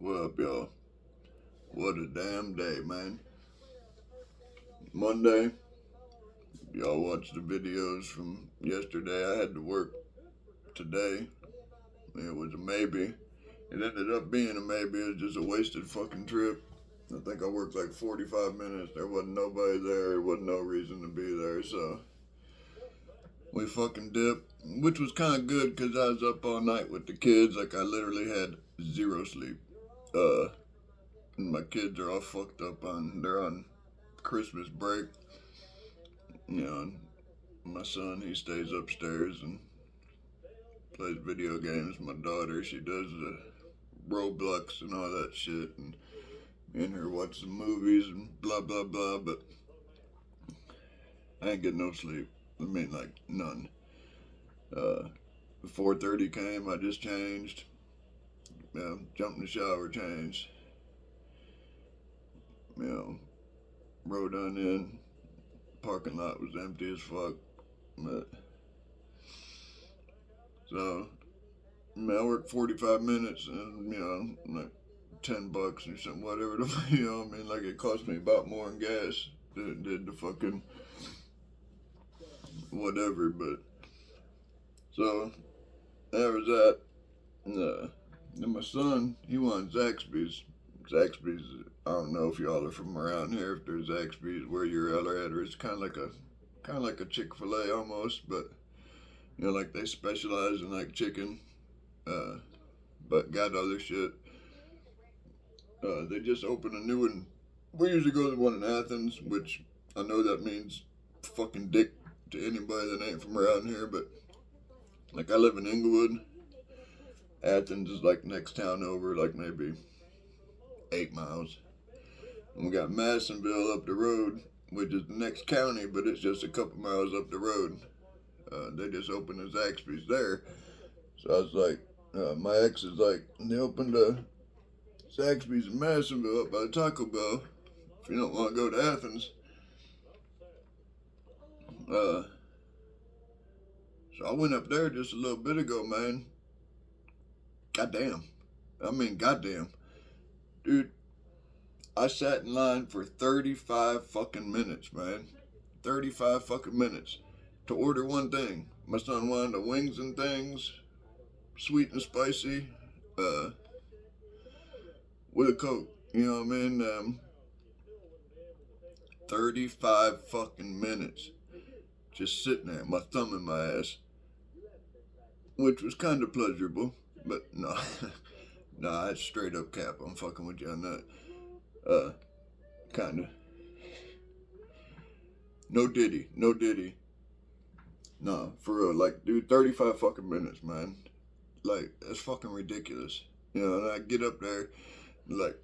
What up, y'all? What a damn day, man. Monday, y'all watched the videos from yesterday. I had to work today. It was a maybe. It ended up being a maybe. It was just a wasted fucking trip. I think I worked like 45 minutes. There wasn't nobody there. There wasn't no reason to be there. So we fucking dipped, which was kind of good because I was up all night with the kids. Like I literally had zero sleep. My kids are all fucked up they're on Christmas break. You know, my son, he stays upstairs and plays video games. My daughter, she does the Roblox and all that shit. And me and her watch some movies and blah, blah, blah. But I ain't getting no sleep. I mean, like, none. 4:30 came, I just changed. Jumped in the shower, changed. Rode on in. Parking lot was empty as fuck. But so, I worked 45 minutes and, like $10 or something, whatever. Like it cost me about more in gas than it did the fucking whatever. But so, there was that. And my son, he wanted Zaxby's. Zaxby's, I don't know if y'all are from around here, if there's Zaxby's where you're at, or it's kind of like a Chick-fil-A almost, but like they specialize in like chicken, but got other shit. They just opened a new one. We usually go to the one in Athens, which I know that means fucking dick to anybody that ain't from around here, but like I live in Inglewood. Athens is like next town over, like maybe 8 miles. And we got Madisonville up the road, which is the next county, but it's just a couple miles up the road. They just opened a Zaxby's there. So I was like, my ex is like, they opened a Zaxby's in Madisonville up by the Taco Bell. If you don't want to go to Athens. So I went up there just a little bit ago, man. Goddamn. I mean, goddamn. Dude, I sat in line for 35 fucking minutes, man. 35 fucking minutes to order one thing. My son wanted the wings and things, sweet and spicy, with a Coke. You know what I mean? 35 fucking minutes. Just sitting there, my thumb in my ass. Which was kind of pleasurable, but no. Nah, that's straight up cap. I'm fucking with you on that. Kinda. No diddy. Nah, for real. Like, dude, 35 fucking minutes, man. Like, that's fucking ridiculous. And I get up there, like,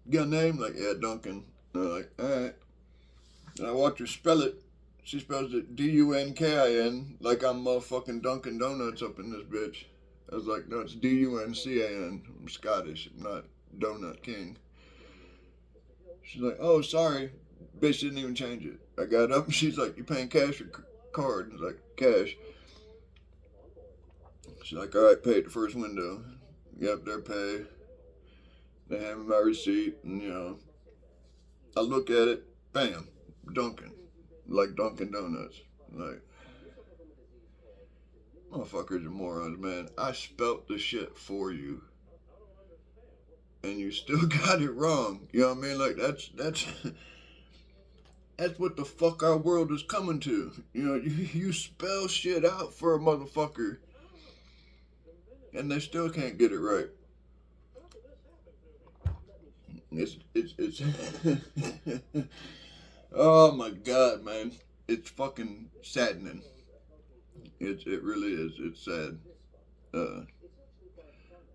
you got a name? Like, yeah, Duncan. And I'm like, alright. And I watch her spell it. She spells it Dunkin, like I'm motherfucking Dunkin' Donuts up in this bitch. I was like, no, it's Duncan. I'm Scottish. I'm not Donut King. She's like, oh, sorry. Bitch didn't even change it. I got up and she's like, you paying cash or card? I was like, cash. She's like, all right, pay at the first window. Get up there, pay. They hand me my receipt, and I look at it, bam, Dunkin', like Dunkin' Donuts. Like, motherfuckers are morons, man. I spelt the shit for you, and you still got it wrong. You know what I mean? Like, that's that's what the fuck our world is coming to. You spell shit out for a motherfucker, and they still can't get it right. It's oh my god, man. It's fucking saddening. It really is. It's sad.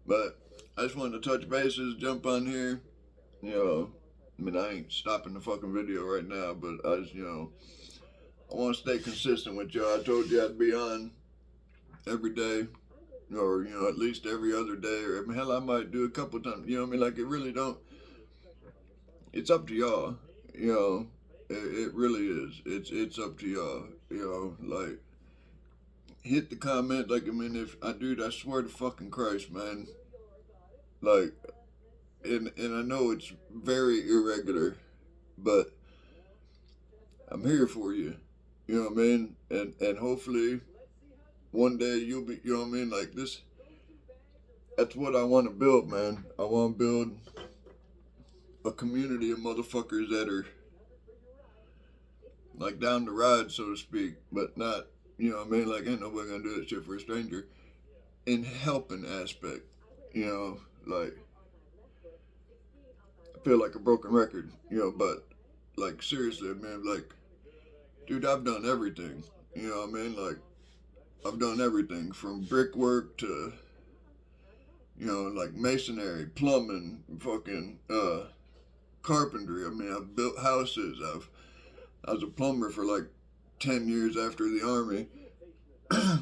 But I just wanted to touch bases, jump on here. I ain't stopping the fucking video right now, but I just, I want to stay consistent with y'all. I told you I'd be on every day, or, at least every other day, or hell, I might do a couple times. You know what I mean? Like, it really don't, it's up to y'all. It really is. It's up to y'all. Like, hit the comment. Like, if I swear to fucking Christ, man. Like, and I know it's very irregular, but I'm here for you. You know what I mean? And hopefully one day you'll be, you know what I mean? Like this, that's what I want to build, man. I want to build a community of motherfuckers that are like down the ride, so to speak, but not, you know what I mean? Like ain't nobody gonna do that shit for a stranger. In helping aspect, you know, like I feel like a broken record, you know, but like seriously, man, like, dude, I've done everything. You know what I mean? Like I've done everything from brickwork to, you know, like masonry, plumbing, fucking carpentry. I mean, I've built houses. I was a plumber for like 10 years after the army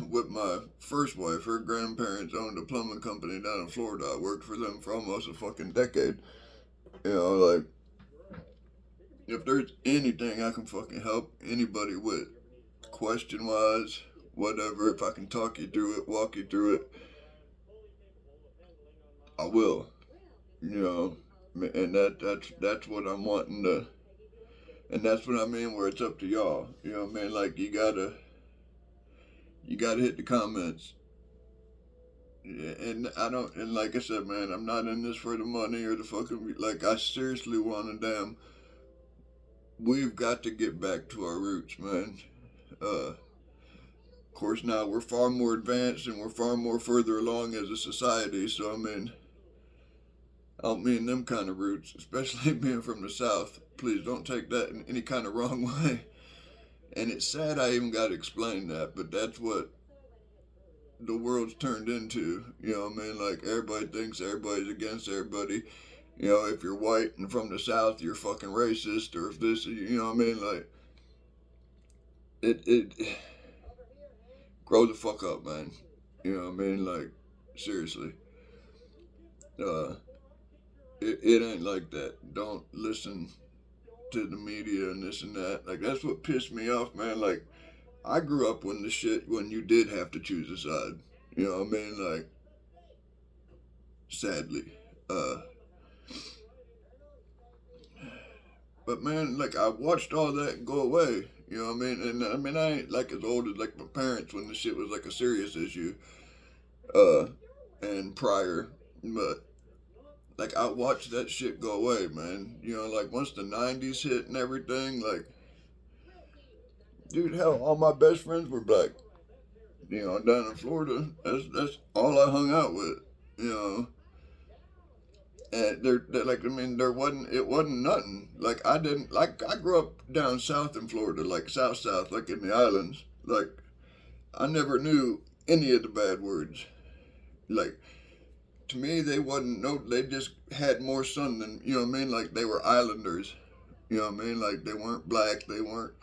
with my first wife. Her grandparents owned a plumbing company down in Florida. I worked for them for almost a fucking decade. You know, like if there's anything I can fucking help anybody with, question wise, whatever, if I can talk you through it, walk you through it, I will. You know, and that's what I'm wanting to, and that's what I mean. Where it's up to y'all. You know what I mean? Like you gotta hit the comments. Yeah, and I don't, and like I said, man, I'm not in this for the money or the fucking, like, I seriously want to we've got to get back to our roots, man. Of course, now we're far more advanced and we're far more further along as a society, so I mean, I don't mean them kind of roots, especially being from the South. Please don't take that in any kind of wrong way. And it's sad I even got to explain that, but that's what the world's turned into. You know what I mean? Like, everybody thinks everybody's against everybody. You know, if you're white and from the South, you're fucking racist, or if this, you know what I mean? Like, it grow the fuck up, man. You know what I mean? Like, seriously. Uh, it ain't like that. Don't listen to the media and this and that. Like, that's what pissed me off, man. Like, I grew up when you did have to choose a side. You know what I mean? Like, sadly. Uh, but man, like, I watched all that go away. You know what I mean? And I mean, I ain't like as old as like my parents when the shit was like a serious issue. Uh, and prior, but like I watched that shit go away, man. You know, like once the '90s hit and everything, like, dude, hell, all my best friends were black. You know, down in Florida, that's all I hung out with. You know, and they're like, I mean, it wasn't nothing. Like I didn't like I grew up down south in Florida, like south, like in the islands. Like I never knew any of the bad words. Like to me, they wasn't no. They just had more sun than, you know what I mean. Like they were islanders. You know what I mean? Like they weren't black. They weren't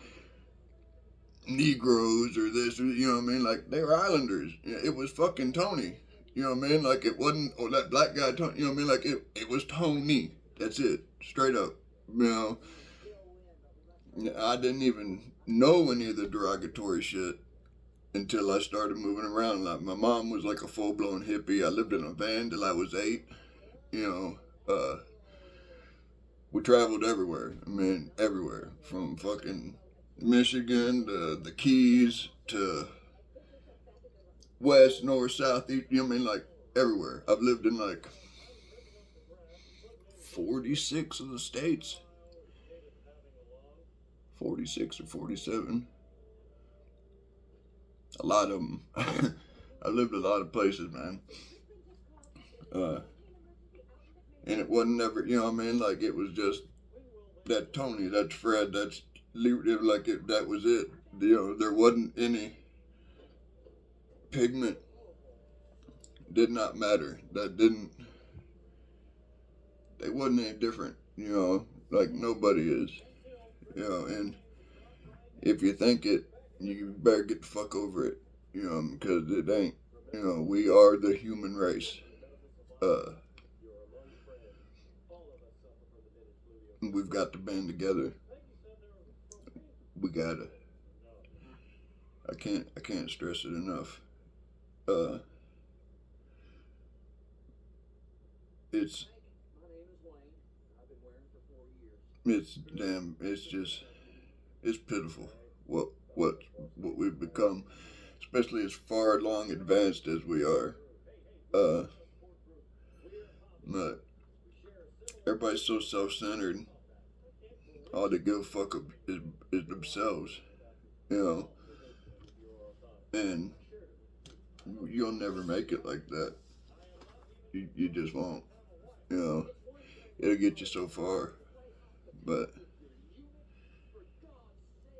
Negroes or this. You know what I mean? Like they were islanders. It was fucking Tony. You know what I mean? Like it wasn't, oh, that black guy Tony. You know what I mean? Like it was Tony. That's it. Straight up. You know, I didn't even know any of the derogatory shit until I started moving around. Like my mom was like a full blown hippie. I lived in a van till I was 8. You know, we traveled everywhere. I mean, everywhere from fucking Michigan to the Keys to west, north, south, east. You know what I mean? Like everywhere. I've lived in like 46 of the states, 46 or 47. A lot of them. I lived a lot of places, man. Uh, and it wasn't never, you know what I mean? Like it was just that Tony, that's Fred, that's like that was it. You know, there wasn't any pigment. Did not matter. That didn't. They wasn't any different. You know, like nobody is. You know, and if you think it, you better get the fuck over it. You know, because it ain't. You know, we are the human race. Uh, we've got to band together. We gotta. I can't stress it enough. Uh, it's it's pitiful what what what we've become, especially as far along advanced as we are. Uh, but everybody's so self-centered. All they give a fuck is themselves, you know. And you'll never make it like that. You just won't. You know, it'll get you so far, but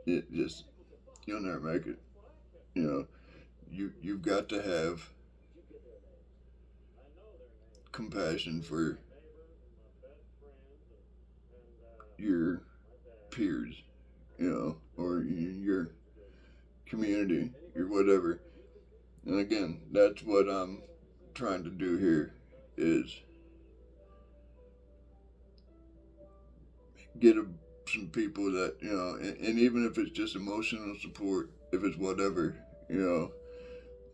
it just you'll never make it. You know, you've got to have compassion for your peers, you know, or your community, your whatever. And again, that's what I'm trying to do here is get some people that, you know, and even if it's just emotional support, if it's whatever, you know,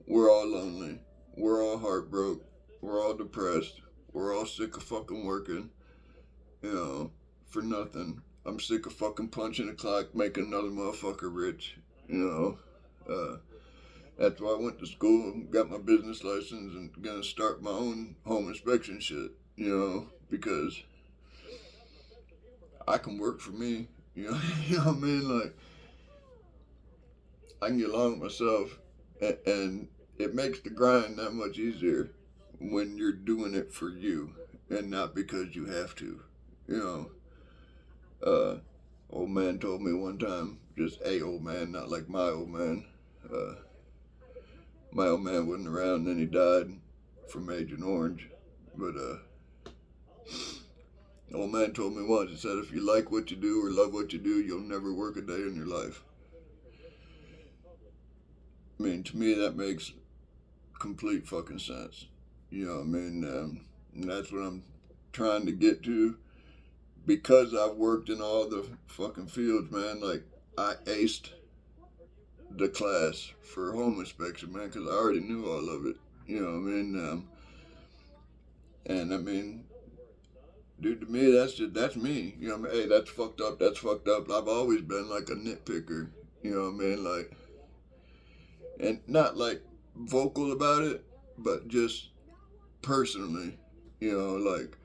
we're all lonely, we're all heartbroken, we're all depressed, we're all sick of fucking working, you know, for nothing. I'm sick of fucking punching the clock, making another motherfucker rich, you know. That's why I went to school, got my business license, and gonna start my own home inspection shit, you know, because I can work for me, you know, you know what I mean? Like, I can get along with myself, and it makes the grind that much easier when you're doing it for you and not because you have to, you know. Old man told me one time, just a old man, not like my old man. Uh, my old man wasn't around, and then he died from Agent Orange. But old man told me once, he said, if you like what you do or love what you do, you'll never work a day in your life. I mean, to me, that makes complete fucking sense. You know what I mean? And that's what I'm trying to get to because I've worked in all the fucking fields, man. Like, I aced the class for home inspection, man, because I already knew all of it. You know what I mean? And I mean, dude, to me, that's me. You know what I mean? Hey, that's fucked up. That's fucked up. I've always been like a nitpicker. You know what I mean? Like, and not like vocal about it, but just personally. You know, like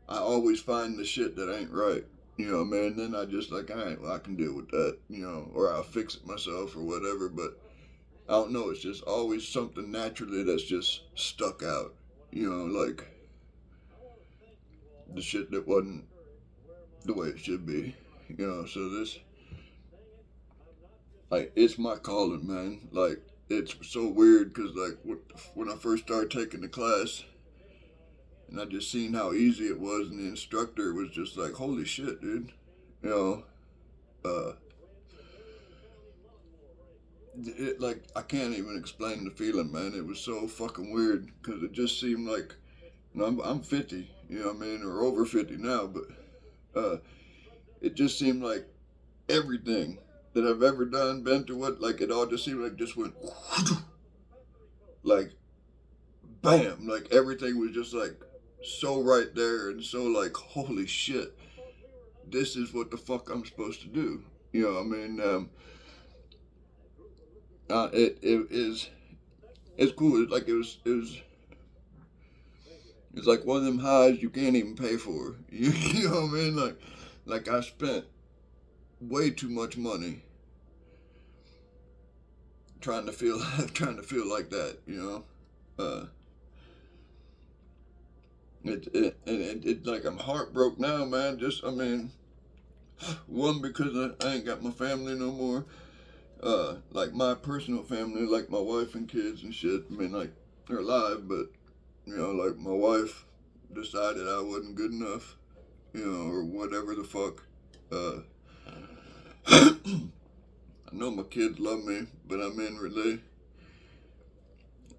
I always find the shit that ain't right. You know, man. Then I just like, all right, well, I can deal with that. You know, or I'll fix it myself or whatever. But I don't know. It's just always something naturally that's just stuck out. You know, like the shit that wasn't the way it should be. You know, so this, like, it's my calling, man. Like, it's so weird because, like, when I first started taking the class, and I just seen how easy it was, and the instructor was just like, holy shit, dude. You know, uh, like, I can't even explain the feeling, man. It was so fucking weird because it just seemed like, you know, I'm 50, you know what I mean, or over 50 now, but it just seemed like everything that I've ever done, been through it, like, it all just seemed like just went, like, bam, like, everything was just like so right there and so like, holy shit, this is what the fuck I'm supposed to do. You know, I mean, it is, it's cool. It's like one of them highs you can't even pay for. You know what I mean? Like I spent way too much money trying to feel, trying to feel like that. You know, uh, it like I'm heartbroken now, man. Just I mean, one because I ain't got my family no more. Like my personal family, like my wife and kids and shit. I mean, like they're alive, but you know, like my wife decided I wasn't good enough, you know, or whatever the fuck. Uh, I know my kids love me, but I mean, really,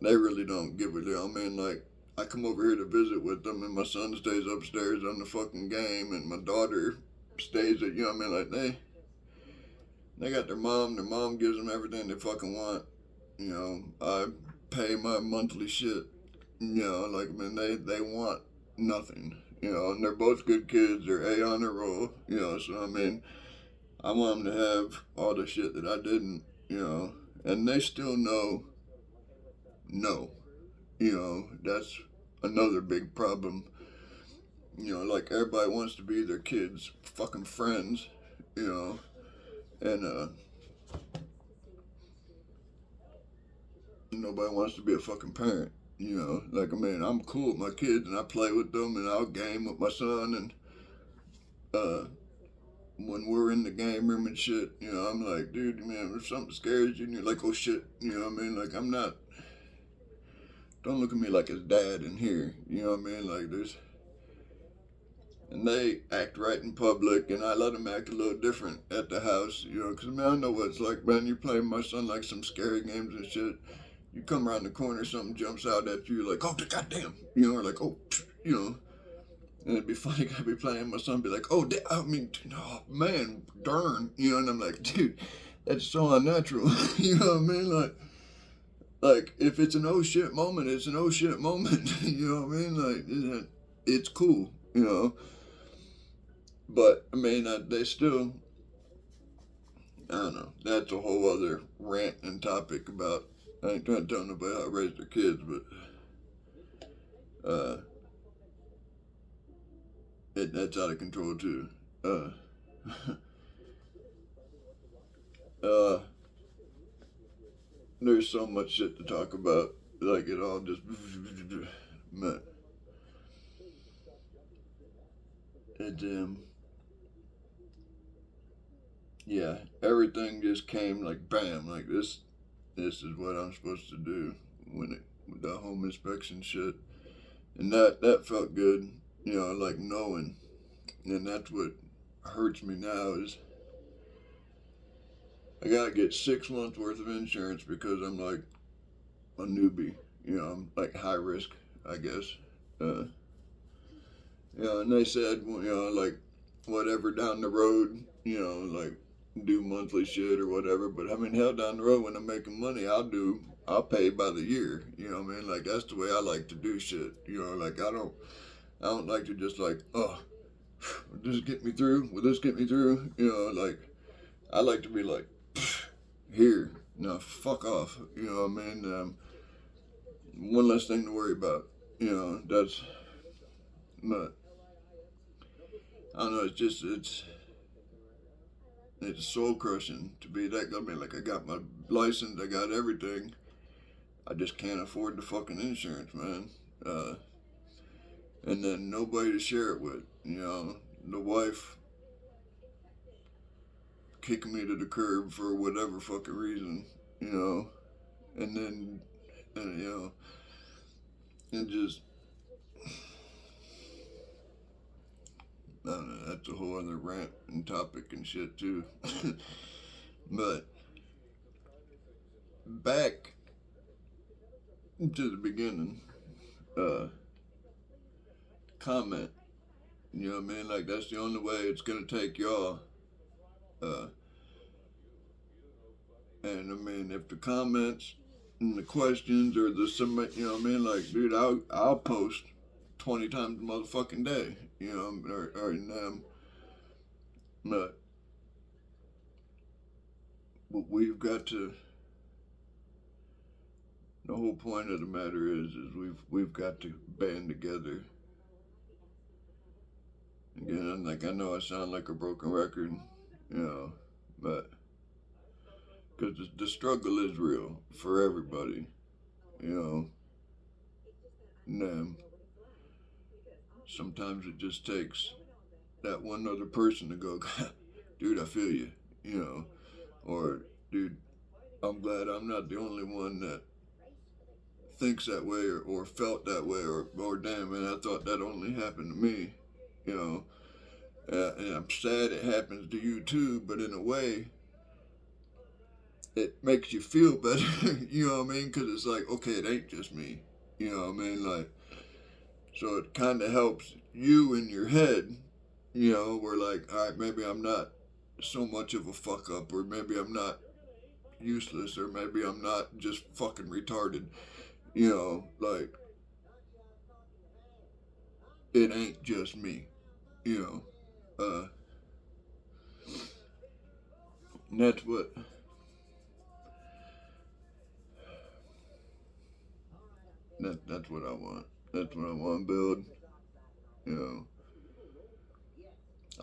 they really don't give a damn. I mean, like, I come over here to visit with them, and my son stays upstairs on the fucking game, and my daughter stays at, you know what I mean, like, they got their mom gives them everything they fucking want. You know, I pay my monthly shit. You know, like, I mean, they want nothing, and they're both good kids. They're A on their roll, so I mean, I want them to have all the shit that I didn't, and they still know no, that's another big problem. Like everybody wants to be their kids' fucking friends, and nobody wants to be a fucking parent. Like I mean, I'm cool with my kids and I play with them and I'll game with my son and when we're in the game room and shit, I'm like, dude, man, if something scares you and you're like, oh shit, what I mean? Like I'm not. Don't look at me like his dad in here, what I mean? Like there's. And they act right in public, and I let them act a little different at the house, because, man, I know what it's like, man. You play with my son like some scary games and shit. You come around the corner, something jumps out at you, you're like, oh, goddamn, or like, oh, and it'd be funny, I'd be playing with my son, be like, oh, I mean, oh, man, darn, and I'm like, dude, that's so unnatural, you know what I mean? Like, if it's an oh shit moment, it's an oh shit moment, you know what I mean? Like, it's cool, But, I mean, they still, I don't know, that's a whole other rant and topic about, I ain't trying to tell nobody how to raise their kids, but, that's out of control too. There's so much shit to talk about, like it all just, man. It, yeah, everything just came like bam, like this is what I'm supposed to do with the home inspection shit, and that felt good, like knowing, and that's what hurts me now is I gotta get 6 months worth of insurance because I'm like a newbie, I'm like high risk, I guess, and they said, like whatever down the road, like do monthly shit or whatever. But I mean, hell, down the road when I'm making money, I'll pay by the year. You know what I mean? Like that's the way I like to do shit. Like I don't like to just like, oh, will this get me through? Will this get me through? Like I like to be like, here, no, fuck off. You know what I mean? One less thing to worry about. That's, but I don't know. It's soul crushing to be that. I mean, like I got my license, I got everything. I just can't afford the fucking insurance, man. And then nobody to share it with. The wife kicking me to the curb for whatever fucking reason. And then, it just. I don't know, that's a whole other rant and topic and shit too. But back to the beginning, comment. You know what I mean? Like that's the only way it's gonna take y'all. And I mean, if the comments and the questions or the submit, you know what I mean? Like, dude, I'll post 20 times a motherfucking day, but we've got to. The whole point of the matter is we've got to band together. Again, like I know I sound like a broken record, but because the struggle is real for everybody, and then sometimes it just takes that one other person to go, dude, I feel you, or dude, I'm glad I'm not the only one that thinks that way or felt that way or damn man, I thought that only happened to me, and I'm sad it happens to you too, but in a way it makes you feel better, you know what I mean? Because it's like, okay, it ain't just me, you know what I mean? Like, so it kind of helps you in your head, where like, all right, maybe I'm not so much of a fuck up, or maybe I'm not useless, or maybe I'm not just fucking retarded, like, it ain't just me, you know. And that's what I want. That's what I want to build. You know,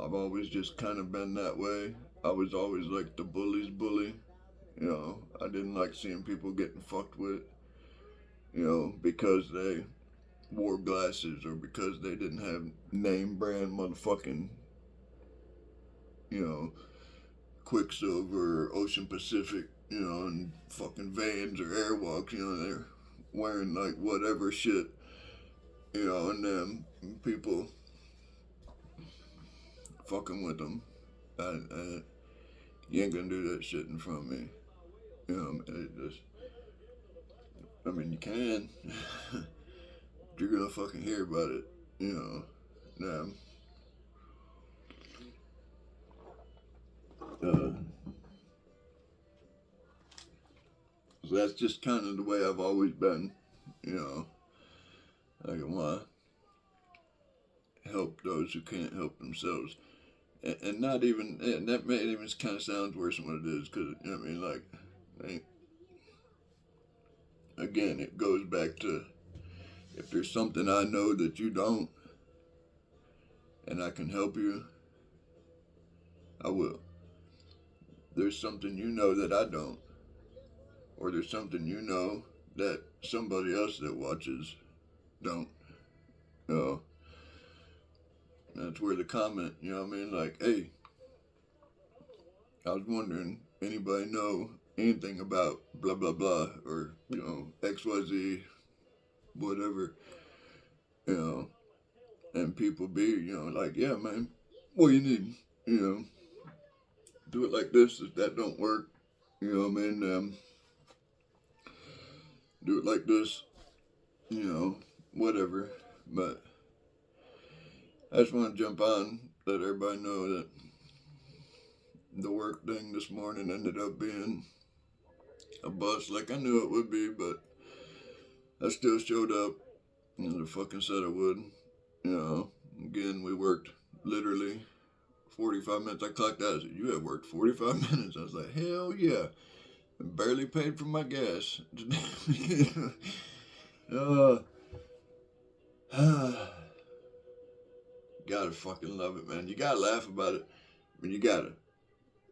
I've always just kind of been that way. I was always like the bully's bully. You know, I didn't like seeing people getting fucked with. You know, because they wore glasses or because they didn't have name brand motherfucking, you know, Quicksilver or Ocean Pacific, you know, and fucking Vans or Airwalks, you know, they're wearing like whatever shit, you know, and then people fucking with them. You ain't gonna do that shit in front of me. You know, I mean, you can. You're gonna fucking hear about it, you know. Now, uh, so that's just kind of the way I've always been, you know. Like, I want to help those who can't help themselves. And not even, and that may even kind of sounds worse than what it is, because, you know what I mean, like, again, it goes back to if there's something I know that you don't, and I can help you, I will. There's something you know that I don't, or there's something you know that somebody else that watches don't. You know, that's where the comment, you know what I mean? Like, hey, I was wondering, anybody know anything about blah, blah, blah, or, you know, XYZ, whatever, you know, and people be, you know, like, yeah, man, what you need, you know, do it like this if that don't work, you know what I mean? Do it like this, you know, whatever. But I just want to jump on, let everybody know that the work thing this morning ended up being a bust like I knew it would be, but I still showed up. You know, the fucking said I would. You know, again, we worked literally 45 minutes. I clocked out. I said, you have worked 45 minutes. I was like, hell yeah. I barely paid for my gas. uh, gotta fucking love it, man. You gotta laugh about it. I mean, you gotta.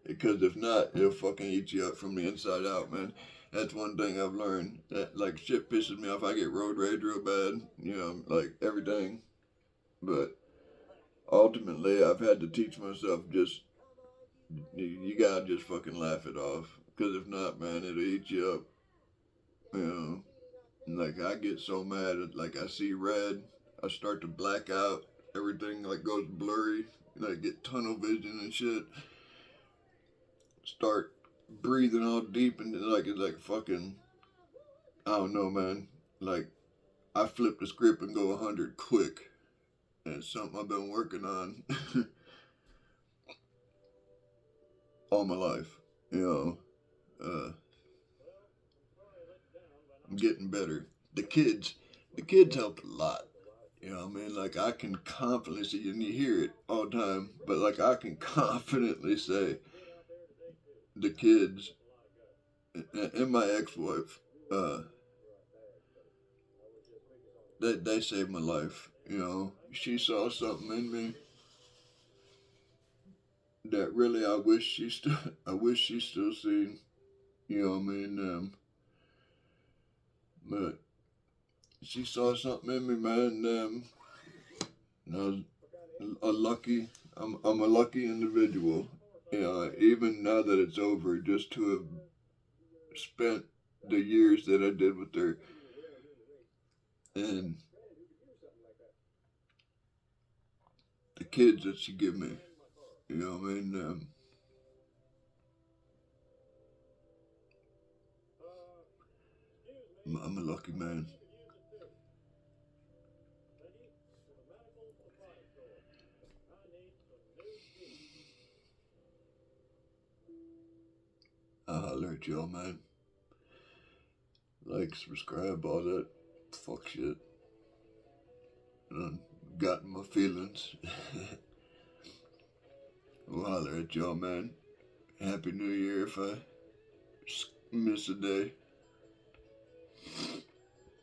Because if not, it'll fucking eat you up from the inside out, man. That's one thing I've learned. That, like, shit pisses me off. I get road rage real bad, you know, like everything. But ultimately, I've had to teach myself just, you gotta just fucking laugh it off. Because if not, man, it'll eat you up, you know. Like, I get so mad, like, I see red, I start to black out, everything, like, goes blurry, like, get tunnel vision and shit. Start breathing all deep and like it's like fucking, I don't know, man. Like, I flip the script and go 100 quick, and it's something I've been working on all my life. You know, I'm getting better. The kids, the kids helped a lot. You know what I mean? Like, I can confidently say, and you hear it all the time, but like, I can confidently say the kids and my ex-wife, they saved my life. You know, she saw something in me that really I wish she still seen. You know what I mean? But she saw something in me, man. And I was a lucky. I'm a lucky individual. You know, even now that it's over, just to have spent the years that I did with her, and the kids that she gave me. You know what I mean? I'm a lucky man. I'll holler at y'all, man. Like, subscribe, all that fuck shit. And got my feelings. We'll holler at y'all, man. Happy New Year if I miss a day.